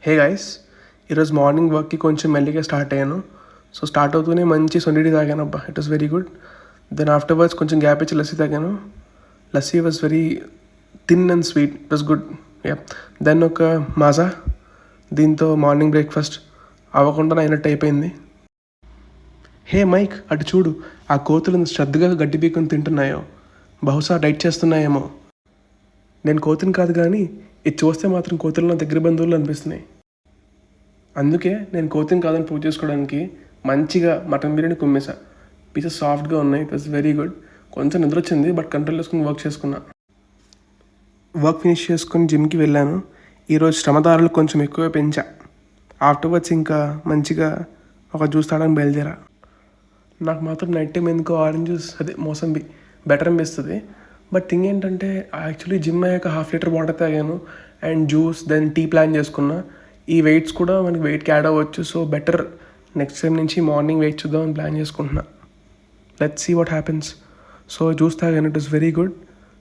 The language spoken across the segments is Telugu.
హే గైస్, ఈరోజు మార్నింగ్ వర్క్కి కొంచెం మెల్లిగా స్టార్ట్ అయ్యాను. సో స్టార్ట్ అవుతూనే మంచి సొండిడి తాగాను. అబ్బా, it was very good. Then afterwards కొంచెం గ్యాప్ ఇచ్చి లస్సీ తాగాను. Lassi was very thin and sweet, it was good. Yeah. Then ఒక మాజా, దీంతో మార్నింగ్ బ్రేక్ఫాస్ట్ అవ్వకుండా అయినట్టు అయిపోయింది. హే మైక్, అటు చూడు, ఆ కోతులు శ్రద్ధగా గడ్డి పీకుని తింటున్నాయో. బహుశా డైట్ చేస్తున్నాయేమో. నేను కోతిని కాదు కానీ ఇది చూస్తే మాత్రం కోతులు నా దగ్గర బంధువులు అనిపిస్తున్నాయి. అందుకే నేను కోతిని కాదని ప్రూవ్ చేసుకోవడానికి మంచిగా మటన్ బిర్యానీ కుమ్మేసా. పీసెస్ సాఫ్ట్గా ఉన్నాయి, ఇట్ వాస్ వెరీ గుడ్. కొంచెం నిద్ర వచ్చింది, బట్ కంట్రోల్ చేసుకుని వర్క్ చేసుకున్నా. వర్క్ ఫినిష్ చేసుకుని జిమ్కి వెళ్ళాను. ఈరోజు శ్రమదారులు కొంచెం ఎక్కువ పెంచా. ఆఫ్టర్వర్డ్స్ ఇంకా మంచిగా ఒక జ్యూస్ తాగడానికి బయలుదేరా. నాకు మాత్రం నైట్ టైం ఎందుకో ఆరెంజ్ జ్యూస్, అదే మోసంబి బెటర్ అనిపిస్తుంది. బట్ థింగ్ ఏంటంటే యాక్చువల్లీ జిమ్ అయ్యాక 1/2 లీటర్ వాటర్ తాగాను and juice, then tea plan చేసుకున్నా. ఈ వెయిట్స్ కూడా మనకి వెయిట్కి యాడ్ అవ్వచ్చు. సో బెటర్ నెక్స్ట్ టైం నుంచి మార్నింగ్ వెయిట్ చూద్దామని ప్లాన్ చేసుకుంటున్నా. Let's see what happens. So juice తాగాను, it is very good.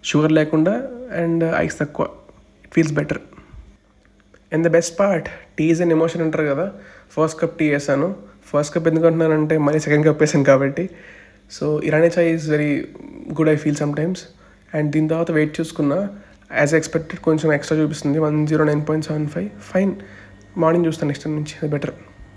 Sugar లేకుండా అండ్ ఐస్ తక్కువ, it feels better. And the best part, T is an emotion అంటారు కదా. ఫస్ట్ కప్ టీ వేసాను. ఫస్ట్ కప్ ఎందుకు అంటున్నానంటే మళ్ళీ సెకండ్ కప్ వేసాను కాబట్టి. So Irani chai is very good, I feel some times. And దీని తర్వాత వెయిట్ చూసుకున్నా, యాజ్ ఎక్స్పెక్టెడ్ కొంచెం ఎక్స్ట్రా చూపిస్తుంది, 109.75. ఫైన్, మార్నింగ్ చూస్తాను నెక్స్ట్ టైం నుంచి, అది బెటర్.